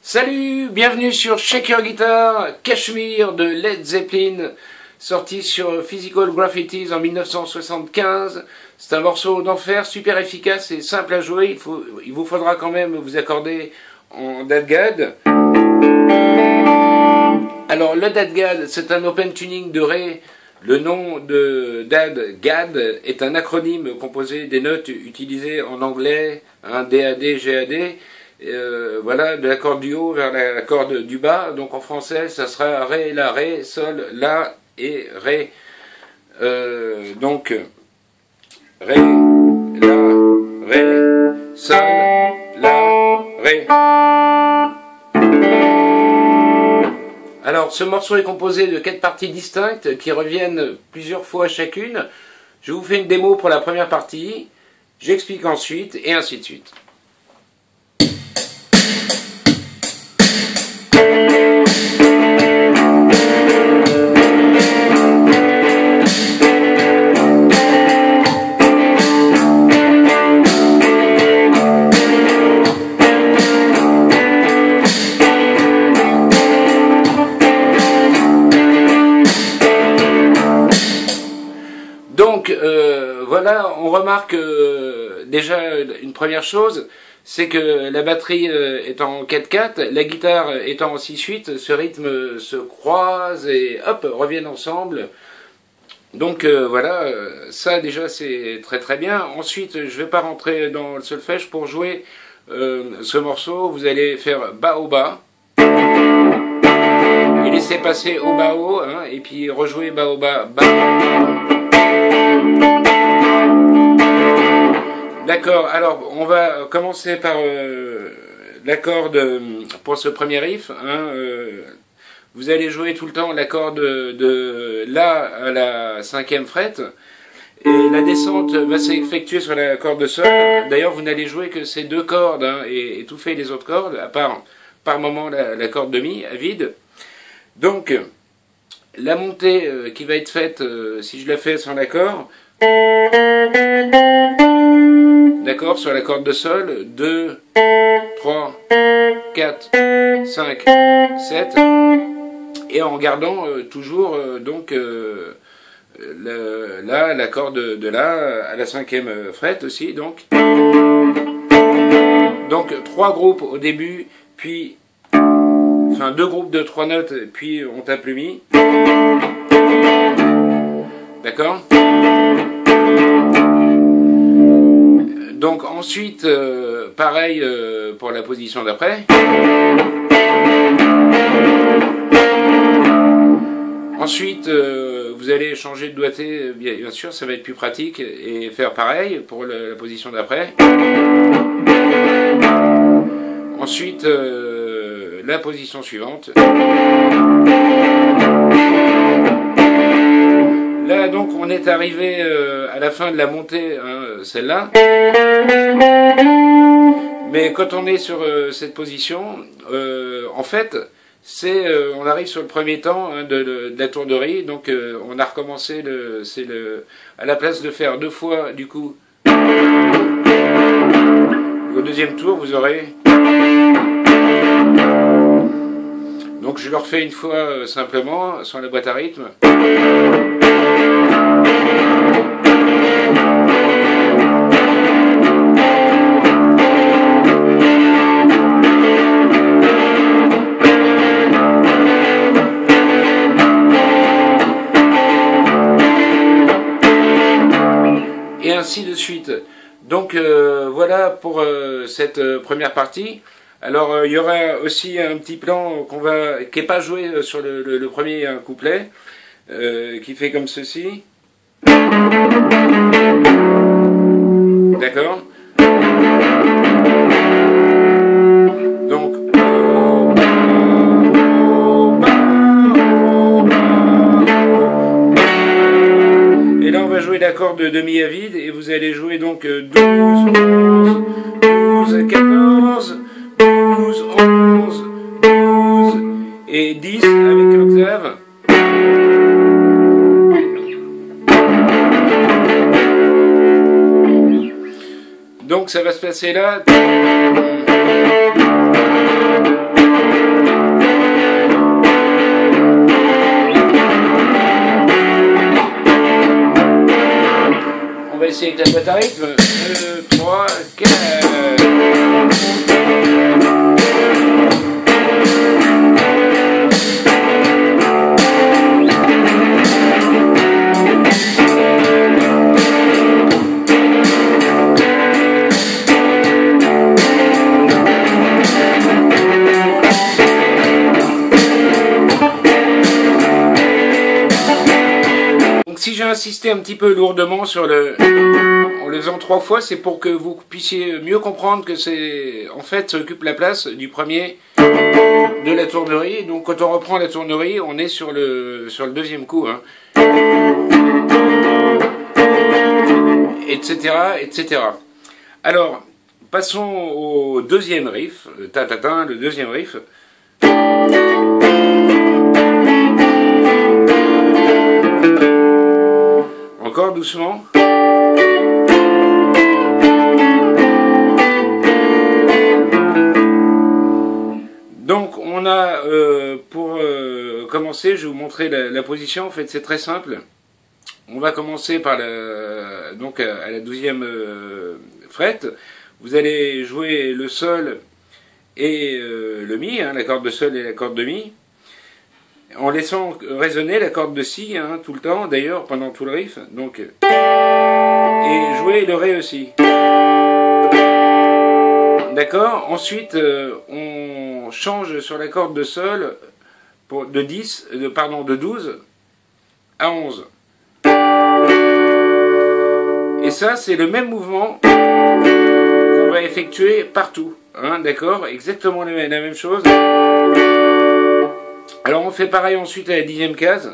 Salut, bienvenue sur Shake Your Guitar, Kashmir de Led Zeppelin, sorti sur Physical Graffitis en 1975. C'est un morceau d'enfer, super efficace et simple à jouer. Il vous faudra quand même vous accorder en DAD-GAD. Alors le DAD-GAD, c'est un open tuning de Ré. Le nom de DAD-GAD est un acronyme composé des notes utilisées en anglais, D-A-D, G-A-D. Voilà, de la corde du haut vers la corde du bas. Donc en français, ça sera Ré, La, Ré, Sol, La et Ré. Donc Ré, La, Ré, Sol, La, Ré. Alors ce morceau est composé de 4 parties distinctes qui reviennent plusieurs fois chacune. Je vous fais une démo pour la première partie, j'explique ensuite et ainsi de suite. Donc voilà, on remarque déjà une première chose, c'est que la batterie est en 4/4, la guitare étant en 6/8, ce rythme se croise et hop, reviennent ensemble. Donc voilà, ça déjà c'est très très bien. Ensuite, je ne vais pas rentrer dans le solfège pour jouer ce morceau, vous allez faire bas au bas. Et laisser passer au bas haut, hein, et puis rejouer bas au bas, bas. D'accord, alors on va commencer par la corde pour ce premier riff. Hein, vous allez jouer tout le temps la corde de La à la 5e fret. Et la descente va s'effectuer sur la corde de Sol. D'ailleurs, vous n'allez jouer que ces deux cordes, hein, et étouffer les autres cordes, à part par moment la corde de Mi à vide. Donc, la montée qui va être faite, si je la fais sans l'accord, d'accord, sur la corde de Sol, 2, 3, 4, 5, 7, et en gardant toujours donc la corde de La à la 5e fret aussi, donc 3 groupes au début, puis enfin 2 groupes de 3 notes, puis on tape le Mi, d'accord. Donc ensuite, pareil pour la position d'après. Ensuite, vous allez changer de doigté, bien sûr, ça va être plus pratique, et faire pareil pour la position d'après. Ensuite, la position suivante. Là, donc, on est arrivé à la fin de la montée, hein, celle-là. Mais quand on est sur cette position, en fait, on arrive sur le premier temps, hein, de la tournerie. Donc, on a recommencé, à la place de faire 2 fois, du coup, au deuxième tour, vous aurez... Donc, je le refais une fois simplement, sans la boîte à rythme. Et ainsi de suite. Donc voilà pour cette première partie. Alors il y aura aussi un petit plan qui n'est pas joué sur le premier couplet, qui fait comme ceci. D'accord. Donc et là on va jouer l'accord de demi à vide et vous allez jouer donc 12, 11, 12, 14, 12, 11, 12 et 10 avec l'octave. Donc ça va se passer là. avec la boîte à rythme. 2, 3, 4. Si j'ai insisté un petit peu lourdement sur en le faisant 3 fois, c'est pour que vous puissiez mieux comprendre que c'est, en fait, ça occupe la place du premier de la tournerie. Donc quand on reprend la tournerie, on est sur le deuxième coup, hein. Etc., etc. Alors, passons au deuxième riff, le deuxième riff. Encore doucement. Donc on a, pour commencer, je vais vous montrer la position. En fait, c'est très simple. On va commencer par donc à la 12e frette. Vous allez jouer le sol et le mi, hein, la corde de sol et la corde de mi, en laissant résonner la corde de si, hein, tout le temps, d'ailleurs, pendant tout le riff. Donc, et jouer le ré aussi. D'accord. Ensuite, on change sur la corde de sol de 12 à 11. Et ça, c'est le même mouvement qu'on va effectuer partout. Hein, d'accord. Exactement la même chose. Alors on fait pareil ensuite à la 10e case,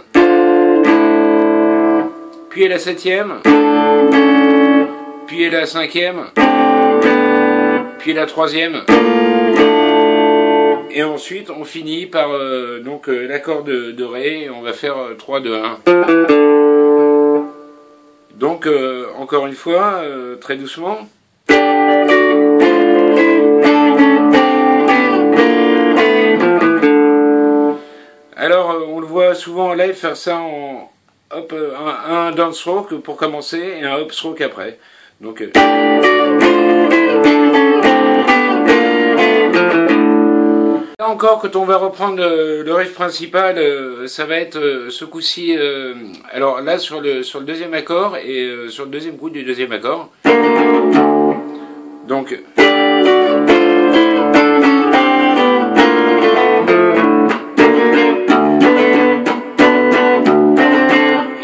puis à la 7e, puis à la 5e, puis à la 3e, et ensuite on finit par l'accord de ré, et on va faire 3, 2, 1. Donc encore une fois, très doucement. Alors, on le voit souvent en live faire ça en hop, un downstroke pour commencer et un upstroke après. Donc, là encore, quand on va reprendre le riff principal, ça va être ce coup-ci. Alors là, sur le deuxième accord et sur le deuxième coup du deuxième accord. Donc.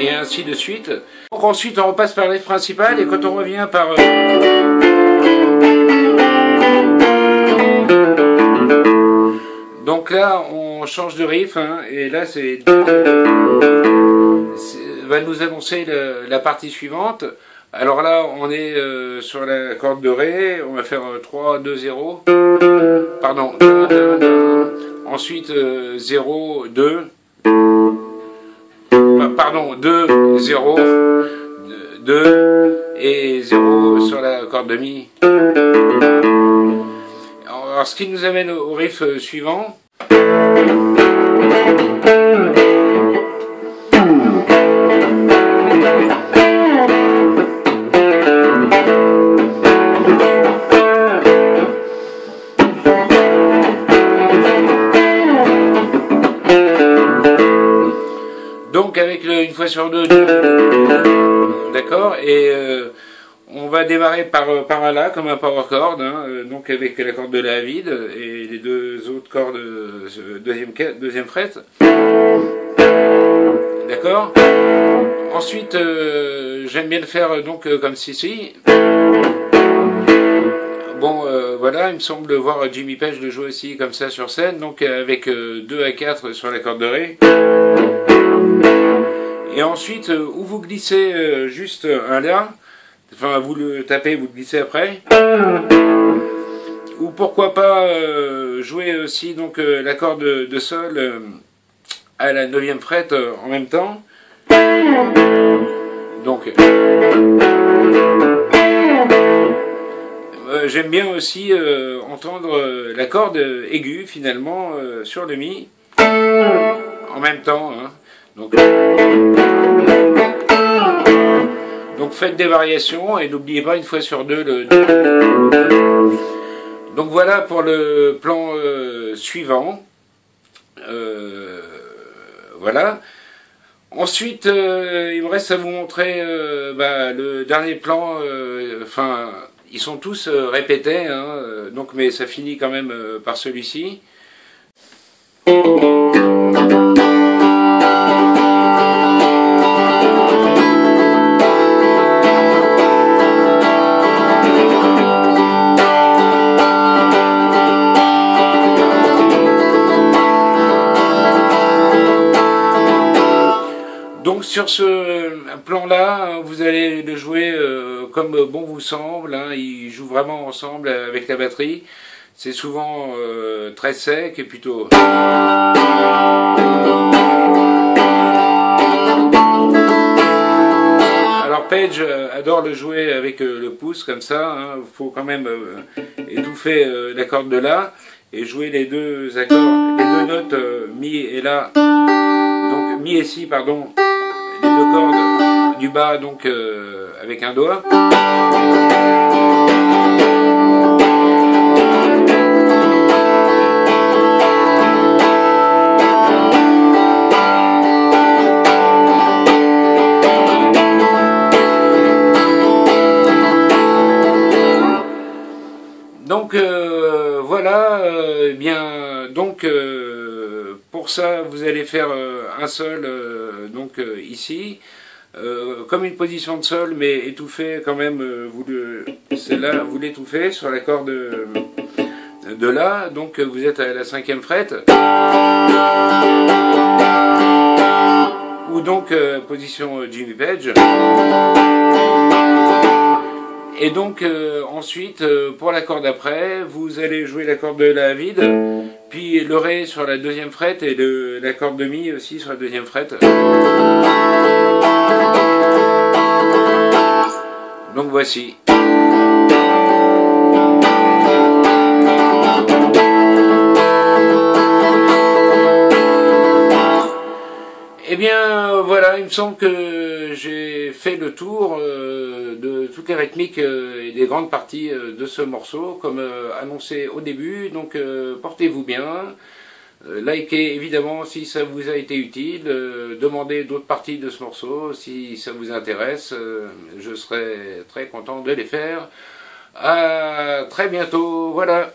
Et ainsi de suite. Donc ensuite on repasse par le riff principal et quand on revient par... Donc là on change de riff, hein, et là c'est va nous annoncer la partie suivante. Alors là on est sur la corde de ré, on va faire 3, 2, 0. Pardon. Ensuite 0, 2. Pardon, 2, 0, 2 et 0 sur la corde de mi. Alors, ce qui nous amène au riff suivant. Donc avec une fois sur deux, d'accord, et on va démarrer par un La comme un power chord, hein, donc avec la corde de La vide et les deux autres cordes deuxième fret, d'accord. Ensuite j'aime bien le faire donc comme ceci. Bon voilà, il me semble voir Jimmy Page le jouer aussi comme ça sur scène, donc avec 2 à 4 sur la corde de Ré. Et ensuite, où vous glissez juste un La, enfin vous le tapez, vous le glissez après. Ou pourquoi pas jouer aussi donc l'accord de Sol à la 9e fret en même temps. Donc j'aime bien aussi entendre la corde aiguë finalement sur le Mi en même temps, hein. Donc faites des variations et n'oubliez pas une fois sur deux le... Donc voilà pour le plan suivant. Voilà. Ensuite, il me reste à vous montrer le dernier plan. Enfin, ils sont tous répétés, hein, donc, mais ça finit quand même par celui-ci. Donc sur ce plan-là, vous allez le jouer comme bon vous semble, hein, ils jouent vraiment ensemble avec la batterie, c'est souvent très sec et plutôt... Alors Page adore le jouer avec le pouce comme ça, il faut quand même étouffer la corde de La et jouer les deux accords, les deux notes Mi et La, donc Mi et Si pardon, les deux cordes du bas donc avec un doigt. Donc voilà, bien donc pour ça vous allez faire un sol donc ici comme une position de sol mais étouffé quand même, celle-là vous l'étouffez sur la corde de La, donc vous êtes à la 5e frette ou donc position Jimmy Page. Et donc ensuite, pour la corde après, vous allez jouer la corde de La vide, puis le Ré sur la 2e frette et la corde de Mi aussi sur la 2e frette. Donc voici. Eh bien voilà, il me semble que j'ai fait le tour de toutes les rythmiques et des grandes parties de ce morceau, comme annoncé au début. Donc portez-vous bien, likez évidemment si ça vous a été utile, demandez d'autres parties de ce morceau si ça vous intéresse, je serai très content de les faire. À très bientôt, voilà.